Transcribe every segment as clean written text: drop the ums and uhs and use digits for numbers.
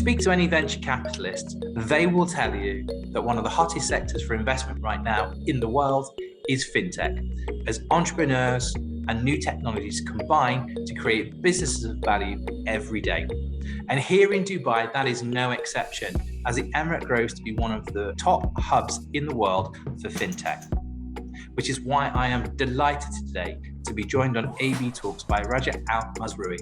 speak to any venture capitalists, they will tell you that one of the hottest sectors for investment right now in the world is fintech, as entrepreneurs and new technologies combine to create businesses of value every day. And here in Dubai, that is no exception, as the emirate grows to be one of the top hubs in the world for fintech. Which is why I am delighted today to be joined on AB Talks by Raja Al Mazrouei,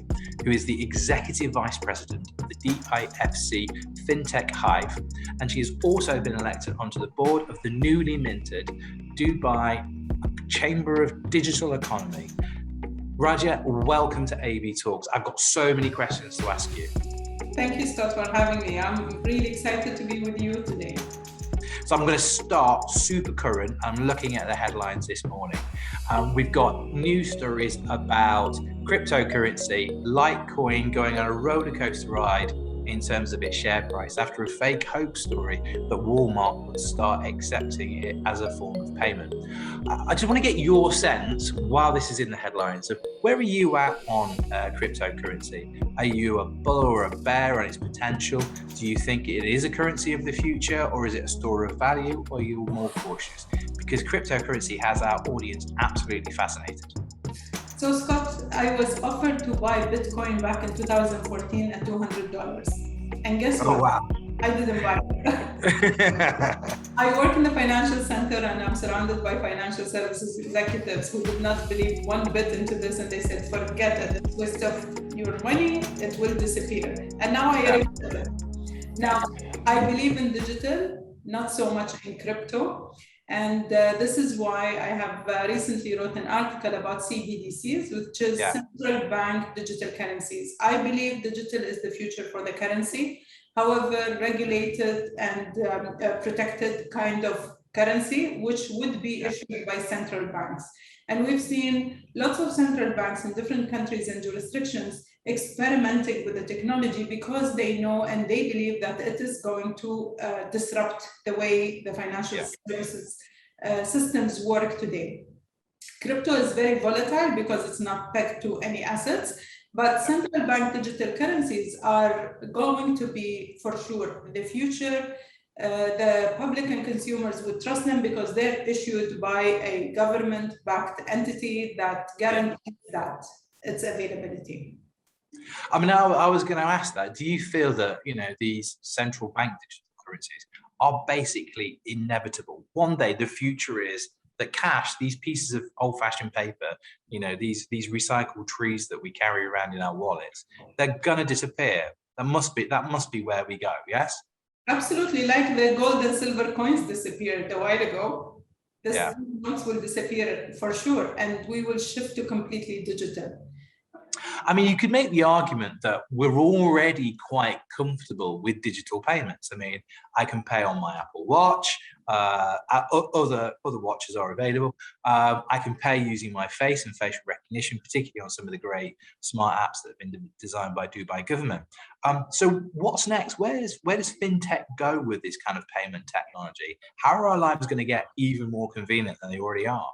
who is the Executive Vice President of the DIFC Fintech Hive, and she has also been elected onto the board of the newly minted Dubai Chamber of Digital Economy. Raja, welcome to AB Talks. I've got so many questions to ask you. Thank you, Scott, for having me. I'm really excited to be with you today. So I'm going to start super current. I'm looking at the headlines this morning. We've got news stories about cryptocurrency, Litecoin going on a roller coaster ride in terms of its share price after a fake hoax story that Walmart would start accepting it as a form of payment. I just want to get your sense, while this is in the headlines, of where are you at on cryptocurrency? Are you a bull or a bear on its potential? Do you think it is a currency of the future, or is it a store of value, or are you more cautious? Because cryptocurrency has our audience absolutely fascinated. So Scott, I was offered to buy Bitcoin back in 2014 at $200. And guess what? Oh, wow. I didn't buy it. I work in the financial center and I'm surrounded by financial services executives who did not believe one bit into this, and they said, forget it, it's waste of your money, it will disappear. And now I regret it. Now, I believe in digital, not so much in crypto. And this is why I have recently wrote an article about CBDCs, which is central bank digital currencies. I believe digital is the future for the currency. However, regulated and protected kind of currency, which would be issued by central banks. And we've seen lots of central banks in different countries and jurisdictions experimenting with the technology because they know and they believe that it is going to disrupt the way the financial services systems work today. Crypto is very volatile because it's not pegged to any assets, but central bank digital currencies are going to be, for sure, the future. The public and consumers would trust them because they're issued by a government-backed entity that guarantees that its availability. I mean, I was going to ask that. Do you feel that, these central bank digital currencies are basically inevitable? One day, the future is that cash, these pieces of old-fashioned paper, these recycled trees that we carry around in our wallets, they're going to disappear. That must be where we go. Yes. Absolutely, like the gold and silver coins disappeared a while ago. The notes will disappear for sure, and we will shift to completely digital. I mean, you could make the argument that we're already quite comfortable with digital payments. I mean, I can pay on my Apple Watch. Other watches are available. I can pay using my face and facial recognition, particularly on some of the great smart apps that have been designed by Dubai government. So what's next? Where does fintech go with this kind of payment technology? How are our lives going to get even more convenient than they already are?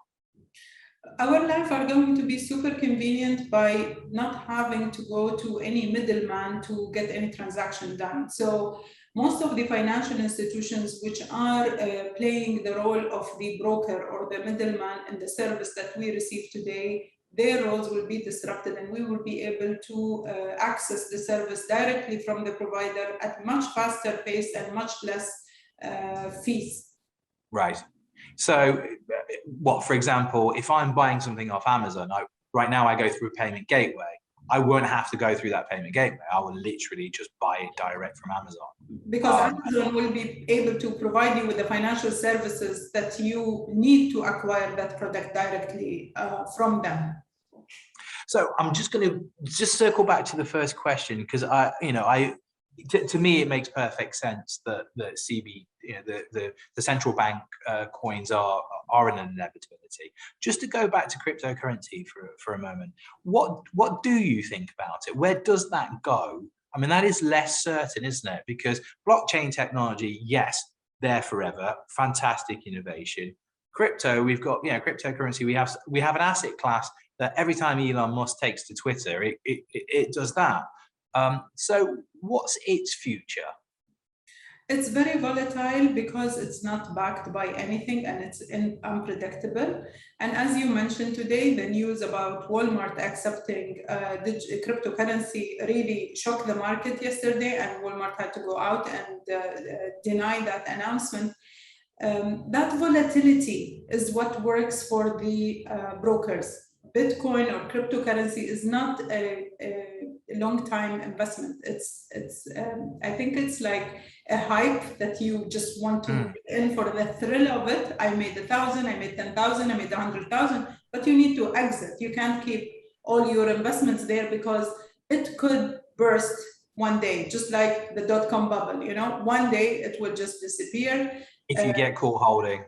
Our lives are going to be super convenient by not having to go to any middleman to get any transaction done. So most of the financial institutions which are playing the role of the broker or the middleman in the service that we receive today, their roles will be disrupted, and we will be able to access the service directly from the provider at much faster pace and much less fees. Right. So for example, if I'm buying something off Amazon, right now I go through a payment gateway. I won't have to go through that payment gateway. I will literally just buy it direct from Amazon. Because Amazon will be able to provide you with the financial services that you need to acquire that product directly from them. So I'm just going to circle back to the first question, because to me, it makes perfect sense that the central bank coins are an inevitability. Just to go back to cryptocurrency for a moment, what do you think about it? Where does that go? I mean, that is less certain, isn't it? Because blockchain technology, yes, there forever, fantastic innovation. Crypto, we've got cryptocurrency. We have an asset class that every time Elon Musk takes to Twitter, it does that. So what's its future? It's very volatile because it's not backed by anything and it's unpredictable. And as you mentioned today, the news about Walmart accepting cryptocurrency really shocked the market yesterday, and Walmart had to go out and deny that announcement. That volatility is what works for the brokers. Bitcoin or cryptocurrency is not a long-time investment. I think it's like a hype that you just want to get in for the thrill of it. I made 1,000, I made 10,000, I made 100,000, but you need to exit. You can't keep all your investments there because it could burst one day, just like the dot-com bubble. One day it will just disappear. If you get caught holding.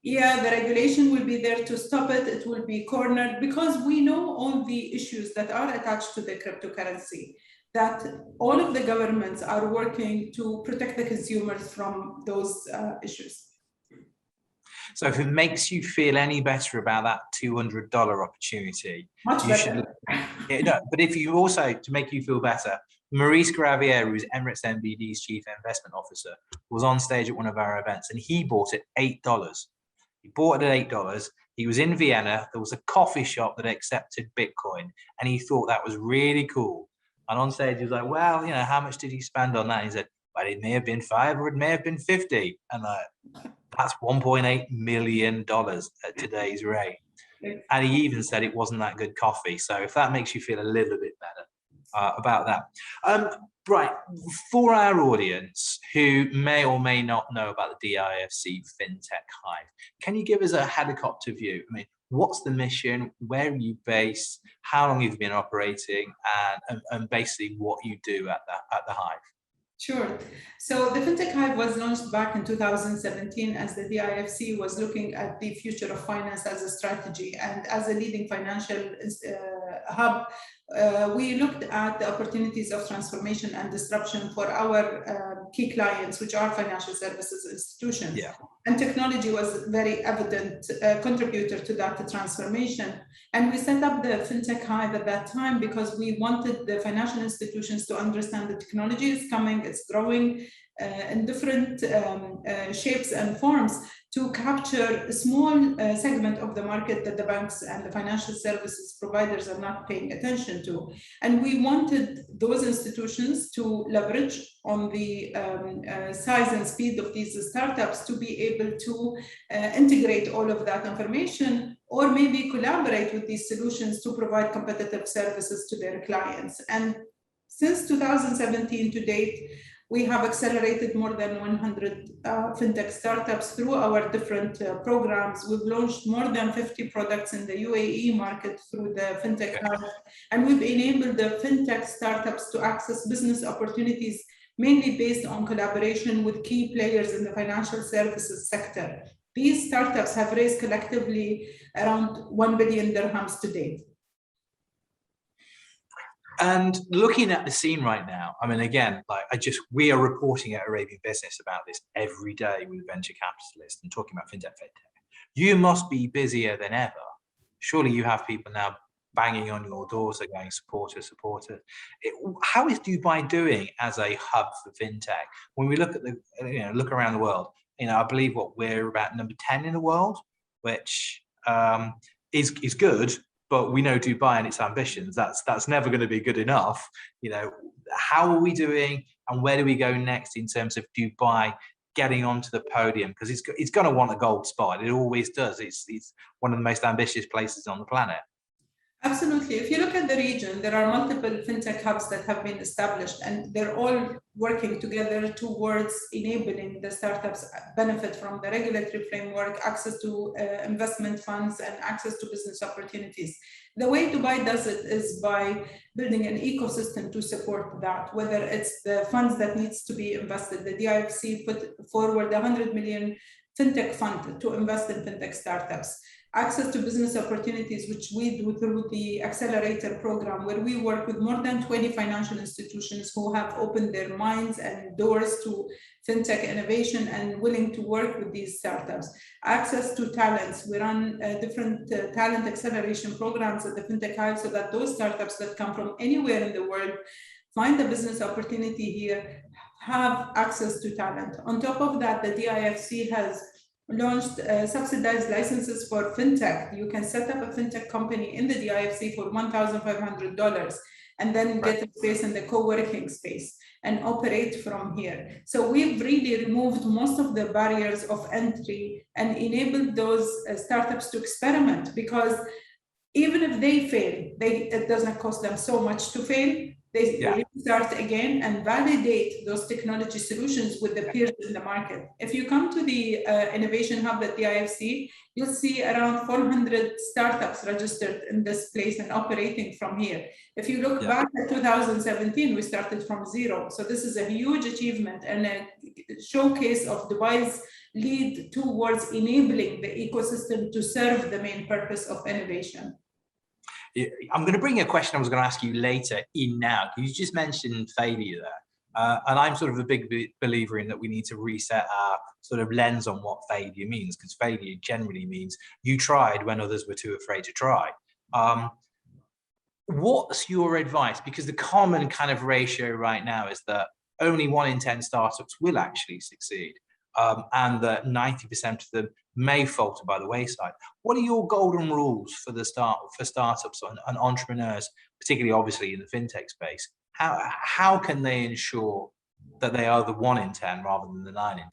Yeah, the regulation will be there to stop it. It will be cornered because we know all the issues that are attached to the cryptocurrency, that all of the governments are working to protect the consumers from those issues. So if it makes you feel any better about that $200 opportunity, much better. But if you also, to make you feel better, Maurice Gravier, who's Emirates NBD's Chief Investment Officer, was on stage at one of our events and he bought it $8. He bought it at $8. He was in Vienna. There was a coffee shop that accepted Bitcoin, and he thought that was really cool. And on stage, he was like, well, how much did he spend on that? And he said, well, it may have been 5 or it may have been 50. And that's $1.8 million at today's rate. And he even said it wasn't that good coffee. So if that makes you feel a little bit better about that. Right, for our audience who may or may not know about the DIFC Fintech Hive, can you give us a helicopter view? I mean, what's the mission? Where are you based? How long have you been operating? And basically what you do at the Hive? Sure. So the Fintech Hive was launched back in 2017 as the DIFC was looking at the future of finance as a strategy. And as a leading financial hub, we looked at the opportunities of transformation and disruption for our key clients, which are financial services institutions. Yeah. And technology was a very evident contributor to that transformation. And we set up the Fintech Hive at that time because we wanted the financial institutions to understand the technology is coming, it's growing in different shapes and forms to capture a small segment of the market that the banks and the financial services providers are not paying attention to. And we wanted those institutions to leverage on the size and speed of these startups to be able to integrate all of that information or maybe collaborate with these solutions to provide competitive services to their clients. And since 2017 to date, we have accelerated more than 100 fintech startups through our different programs. We've launched more than 50 products in the UAE market through the Fintech Hub, and we've enabled the fintech startups to access business opportunities mainly based on collaboration with key players in the financial services sector. These startups have raised collectively around 1 billion dirhams to date. And looking at the scene right now, I mean, again, we are reporting at Arabian Business about this every day with venture capitalists and talking about fintech. You must be busier than ever. Surely you have people now banging on your doors, going, supporter. How is Dubai doing as a hub for fintech? When we look at look around the world, I believe we're about number 10 in the world, which is good. But we know Dubai and its ambitions, that's never going to be good enough. How are we doing and where do we go next in terms of Dubai getting onto the podium? Because it's going to want a gold spot. It always does. It's one of the most ambitious places on the planet. Absolutely. If you look at the region, there are multiple fintech hubs that have been established, and they're all working together towards enabling the startups benefit from the regulatory framework, access to investment funds, and access to business opportunities. The way Dubai does it is by building an ecosystem to support that, whether it's the funds that needs to be invested. The DIFC put forward a 100 million fintech fund to invest in fintech startups. Access to business opportunities, which we do through the Accelerator program, where we work with more than 20 financial institutions who have opened their minds and doors to fintech innovation and willing to work with these startups. Access to talents. We run different talent acceleration programs at the Fintech Hive so that those startups that come from anywhere in the world find a business opportunity here, have access to talent. On top of that, the DIFC has launched subsidized licenses for fintech. You can set up a fintech company in the DIFC for $1,500 and then get a space in the co-working space and operate from here. So we've really removed most of the barriers of entry and enabled those startups to experiment, because even if they fail, it doesn't cost them so much to fail. They restart again and validate those technology solutions with the peers in the market. If you come to the Innovation Hub at the IFC, you'll see around 400 startups registered in this place and operating from here. If you look back at 2017, we started from zero. So this is a huge achievement and a showcase of Dubai's lead towards enabling the ecosystem to serve the main purpose of innovation. I'm going to bring a question I was going to ask you later in now. You just mentioned failure there. And I'm sort of a big believer in that we need to reset our sort of lens on what failure means, because failure generally means you tried when others were too afraid to try. What's your advice? Because the common kind of ratio right now is that only 1 in 10 startups will actually succeed. And that 90% of them may falter by the wayside. What are your golden rules for startups and entrepreneurs, particularly obviously in the fintech space? How can they ensure that they are the 1 in 10 rather than the 9 in 10?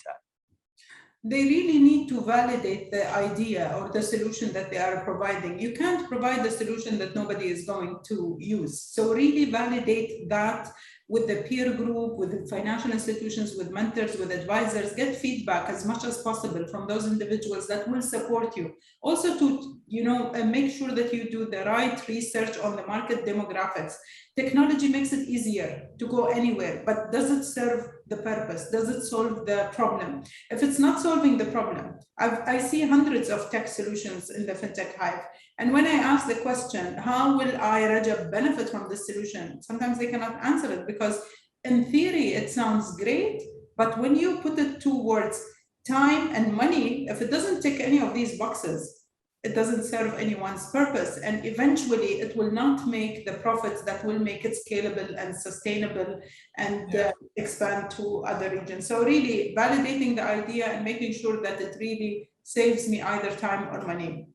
They really need to validate the idea or the solution that they are providing. You can't provide a solution that nobody is going to use. So really validate that with the peer group, with the financial institutions, with mentors, with advisors. Get feedback as much as possible from those individuals that will support you. Also to, make sure that you do the right research on the market demographics. Technology makes it easier to go anywhere, but does it serve the purpose? Does it solve the problem? If it's not solving the problem, I see hundreds of tech solutions in the Fintech Hive. And when I ask the question, how will I, Rajab, benefit from this solution? Sometimes they cannot answer it because in theory, it sounds great, but when you put it towards time and money, if it doesn't tick any of these boxes, it doesn't serve anyone's purpose. And eventually it will not make the profits that will make it scalable and sustainable and expand to other regions. So really validating the idea and making sure that it really saves me either time or money.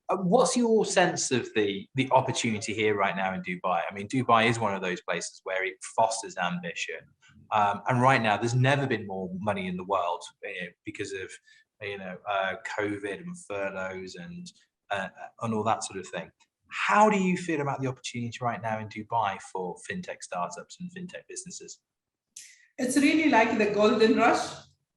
What's your sense of the opportunity here right now in Dubai? I mean, Dubai is one of those places where it fosters ambition. And right now, there's never been more money in the world because of COVID and furloughs and all that sort of thing. How do you feel about the opportunity right now in Dubai for fintech startups and fintech businesses? It's really like the golden rush.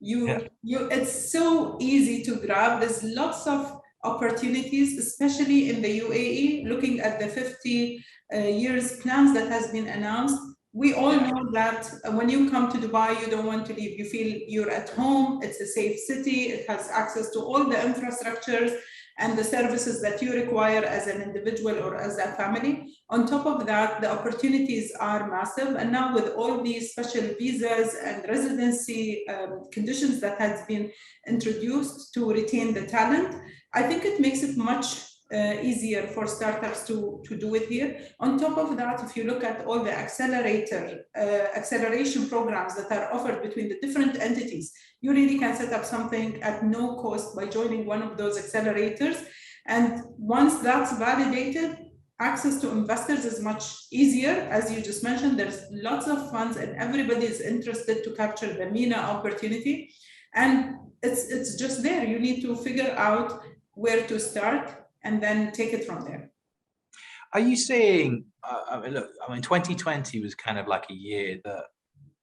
It's so easy to grab. There's lots of opportunities, especially in the UAE, looking at the 50 years plans that has been announced. We all know that when you come to Dubai, you don't want to leave. You feel you're at home. It's a safe city. It has access to all the infrastructures and the services that you require as an individual or as a family. On top of that, the opportunities are massive. And now with all these special visas and residency conditions that has been introduced to retain the talent, I think it makes it much easier for startups to do it here. On top of that, if you look at all the acceleration programs that are offered between the different entities, you really can set up something at no cost by joining one of those accelerators. And once that's validated, access to investors is much easier. As you just mentioned, there's lots of funds and everybody is interested to capture the MENA opportunity. And it's just there. You need to figure out where to start and then take it from there. Are you seeing, 2020 was kind of like a year that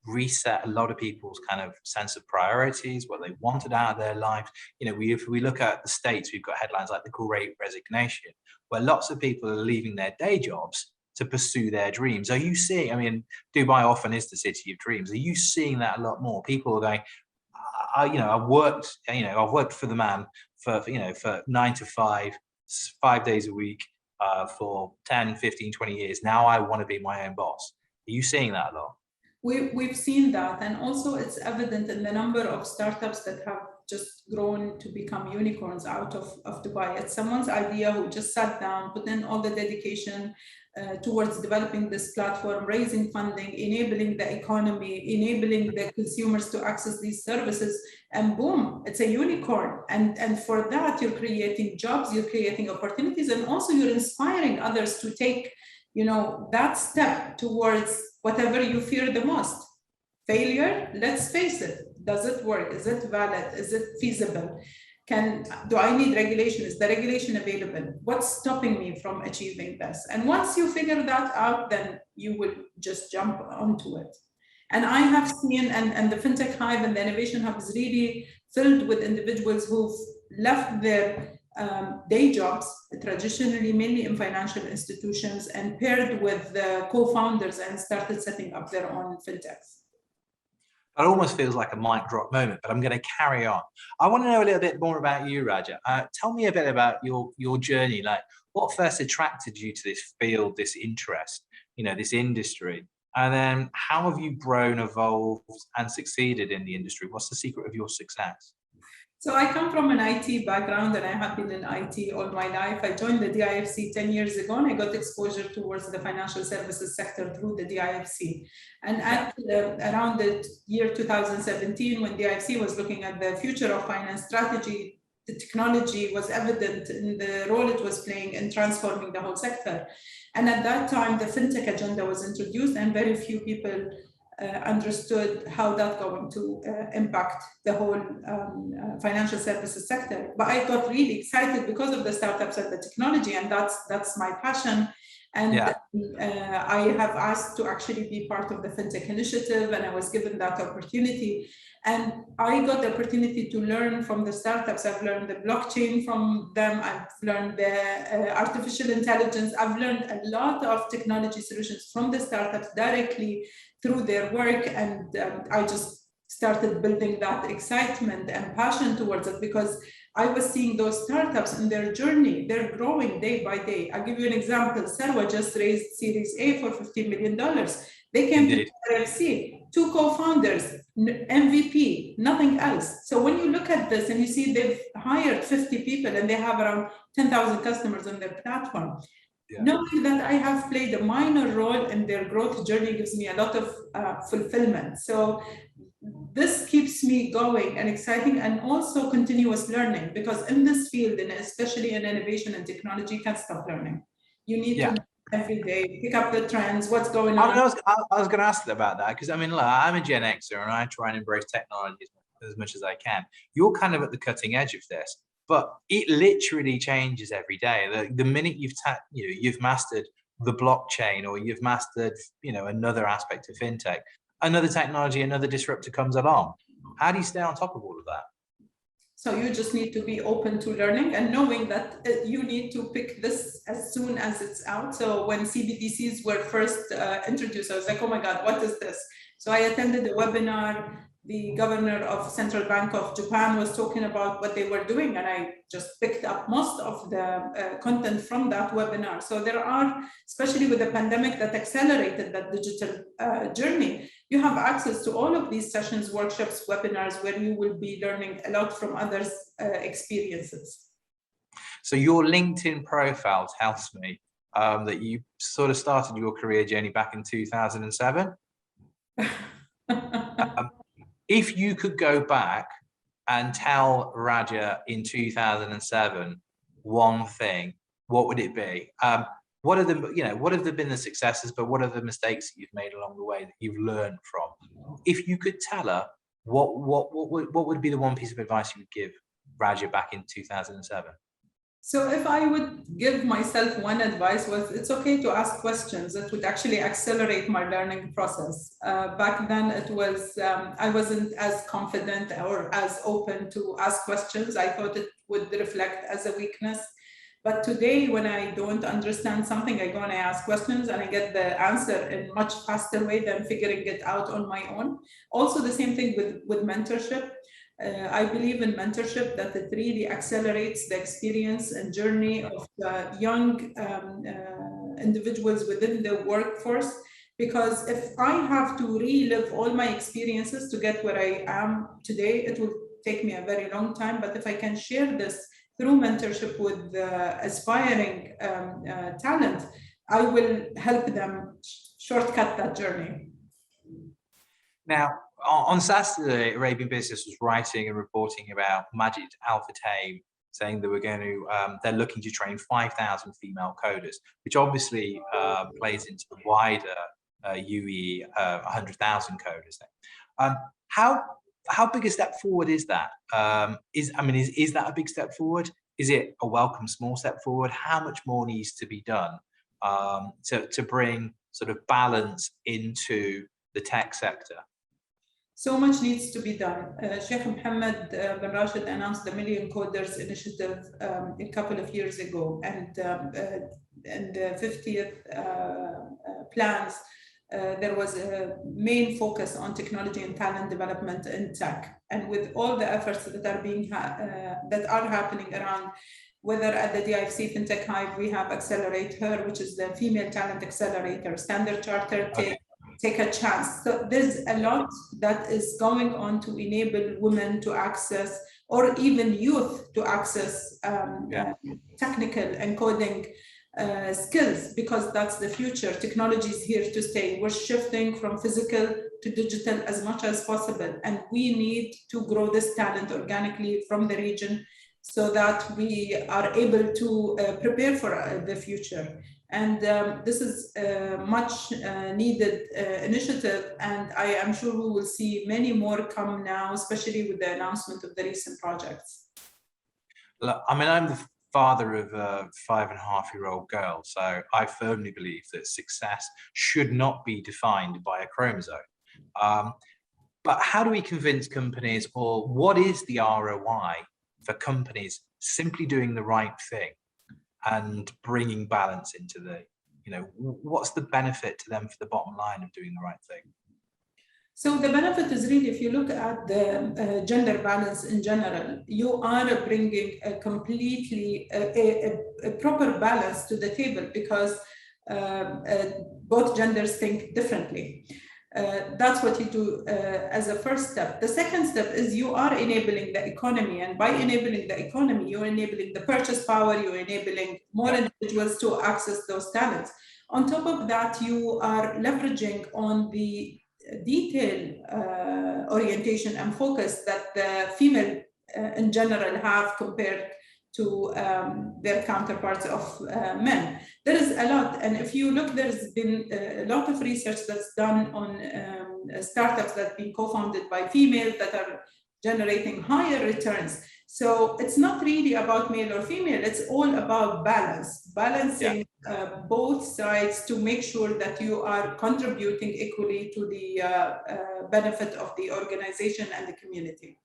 reset a lot of people's kind of sense of priorities, what they wanted out of their lives. If we look at the States, we've got headlines like the Great Resignation, where lots of people are leaving their day jobs to pursue their dreams. Are you seeing, Dubai often is the city of dreams. Are you seeing that a lot more? People are going, I've worked for the man for 9 to 5, 5 days a week for 10, 15, 20 years. Now I want to be my own boss. Are you seeing that a lot? We've seen that. And also it's evident in the number of startups that have just grown to become unicorns out of Dubai. It's someone's idea who just sat down, put in all the dedication, towards developing this platform, raising funding, enabling the economy, enabling the consumers to access these services, and boom, it's a unicorn. And for that, you're creating jobs, you're creating opportunities, and also you're inspiring others to take, that step towards whatever you fear the most. Failure, let's face it. Does it work? Is it valid? Is it feasible? Do I need regulation? Is the regulation available? What's stopping me from achieving this? And once you figure that out, then you will just jump onto it. And I have seen, and the Fintech Hive and the Innovation Hub is really filled with individuals who've left their day jobs, traditionally mainly in financial institutions, and paired with the co-founders and started setting up their own fintechs. It almost feels like a mic drop moment, but I'm going to carry on. I want to know a little bit more about you, Raja. Tell me a bit about your journey. Like, what first attracted you to this field, this interest, this industry? And then how have you grown, evolved, and succeeded in the industry? What's the secret of your success? So I come from an IT background, and I have been in IT all my life. I joined the DIFC 10 years ago, and I got exposure towards the financial services sector through the DIFC. And at around the year 2017, when DIFC was looking at the future of finance strategy, the technology was evident in the role it was playing in transforming the whole sector. And at that time, the fintech agenda was introduced, and very few people understood how that's going to impact the whole financial services sector. But I got really excited because of the startups and the technology, and that's my passion. And I have asked to actually be part of the FinTech initiative, and I was given that opportunity. And I got the opportunity to learn from the startups. I've learned the blockchain from them. I've learned the artificial intelligence. I've learned a lot of technology solutions from the startups directly through their work. And I just started building that excitement and passion towards it, because I was seeing those startups in their journey. They're growing day by day. I'll give you an example. Sarwa just raised Series A for $15 million. They came to RFC, 2 co-founders, MVP, nothing else. So when you look at this and you see they've hired 50 people and they have around 10,000 customers on their platform, knowing that I have played a minor role in their growth journey gives me a lot of fulfillment. So this keeps me going and exciting, and also continuous learning, because in this field, and especially in innovation and technology, you can't stop learning. You need to every day pick up the trends, what's going on. I was going to ask about that, because I mean, look, I'm a Gen Xer and I try and embrace technology as much as I can. You're kind of at the cutting edge of this, but it literally changes every day. The minute you've mastered the blockchain, or you've mastered another aspect of fintech, another technology, another disruptor comes along. How do you stay on top of all of that? So you just need to be open to learning and knowing that you need to pick this as soon as it's out. So when CBDCs were first introduced, I was like, oh my God, what is this? So I attended a webinar. The governor of Central Bank of Japan was talking about what they were doing, and I just picked up most of the content from that webinar. So there are, especially with the pandemic that accelerated that digital journey, you have access to all of these sessions, workshops, webinars, where you will be learning a lot from others' experiences. So your LinkedIn profile tells me that you sort of started your career journey back in 2007. If you could go back and tell Raja in 2007 one thing, what would it be? What have been the successes, but what are the mistakes that you've made along the way that you've learned from? If you could tell her, what would be the one piece of advice you would give Raja back in 2007? So if I would give myself one advice, was it's okay to ask questions. It would actually accelerate my learning process. Back then it was, I wasn't as confident or as open to ask questions. I thought it would reflect as a weakness. But today, when I don't understand something, I go and I ask questions and I get the answer in a much faster way than figuring it out on my own. Also the same thing with mentorship. I believe in mentorship, that it really accelerates the experience and journey of young individuals within the workforce. Because if I have to relive all my experiences to get where I am today, it will take me a very long time. But if I can share this through mentorship with aspiring talent, I will help them shortcut that journey. Now, on Saturday, Arabian Business was writing and reporting about Majid Alpha Tame, saying that they're looking to train 5,000 female coders, which obviously plays into the wider UE 100,000 coders. How big a step forward is that? Is that a big step forward? Is it a welcome small step forward? How much more needs to be done to bring sort of balance into the tech sector? So much needs to be done. Sheikh Mohammed bin Rashid announced the Million Coders Initiative a couple of years ago, and the 50th plans, there was a main focus on technology and talent development in tech. And with all the efforts that are happening around, whether at the DIFC Fintech Hive, we have Accelerate Her, which is the female talent accelerator, Standard Chartered, Take a Chance. So there's a lot that is going on to enable women to access, or even youth to access technical and coding skills, because that's the future. Technology is here to stay. We're shifting from physical to digital as much as possible, and we need to grow this talent organically from the region so that we are able to prepare for the future. And this is a much needed initiative, and I am sure we will see many more come now, especially with the announcement of the recent projects. Look, I mean, I'm the father of a 5.5-year-old girl, so I firmly believe that success should not be defined by a chromosome. But how do we convince companies, or what is the ROI for companies simply doing the right thing and bringing balance into what's the benefit to them for the bottom line of doing the right thing? So the benefit is really, if you look at the gender balance in general, you are bringing a completely a proper balance to the table, because both genders think differently. That's what you do as a first step. The second step is you are enabling the economy, and by enabling the economy, you're enabling the purchase power, you're enabling more individuals to access those talents. On top of that, you are leveraging on the detail orientation and focus that the female in general have compared to their counterparts of men. There is a lot, and if you look, there's been a lot of research that's done on startups that have been co-founded by females that are generating higher returns. So it's not really about male or female, it's all about balancing both sides to make sure that you are contributing equally to the benefit of the organization and the community.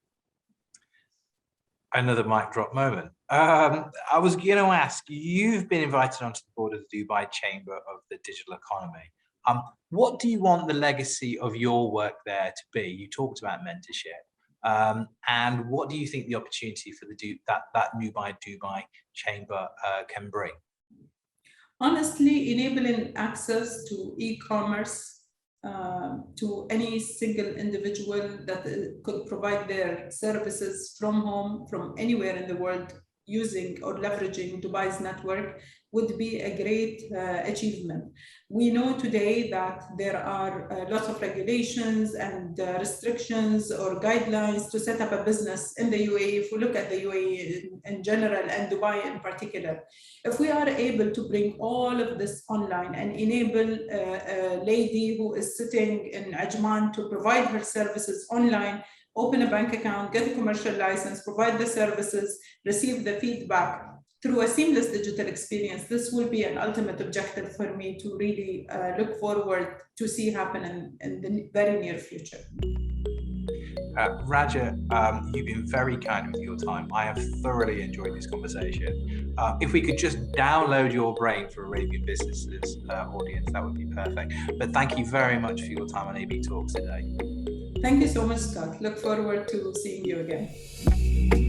Another mic drop moment. I was going to ask, you've been invited onto the board of the Dubai Chamber of the Digital Economy. What do you want the legacy of your work there to be? You talked about mentorship. And what do you think the opportunity for that new Dubai Chamber can bring? Honestly, enabling access to e-commerce to any single individual that could provide their services from home, from anywhere in the world, using or leveraging Dubai's network would be a great achievement. We know today that there are lots of regulations and restrictions or guidelines to set up a business in the UAE. If we look at the UAE in general and Dubai in particular, if we are able to bring all of this online and enable a lady who is sitting in Ajman to provide her services online, open a bank account, get a commercial license, provide the services, receive the feedback through a seamless digital experience, this will be an ultimate objective for me to really look forward to see happen in the very near future. Raja, you've been very kind with your time. I have thoroughly enjoyed this conversation. If we could just download your brain for Arabian Business's audience, that would be perfect. But thank you very much for your time on AB Talks today. Thank you so much, Scott. Look forward to seeing you again.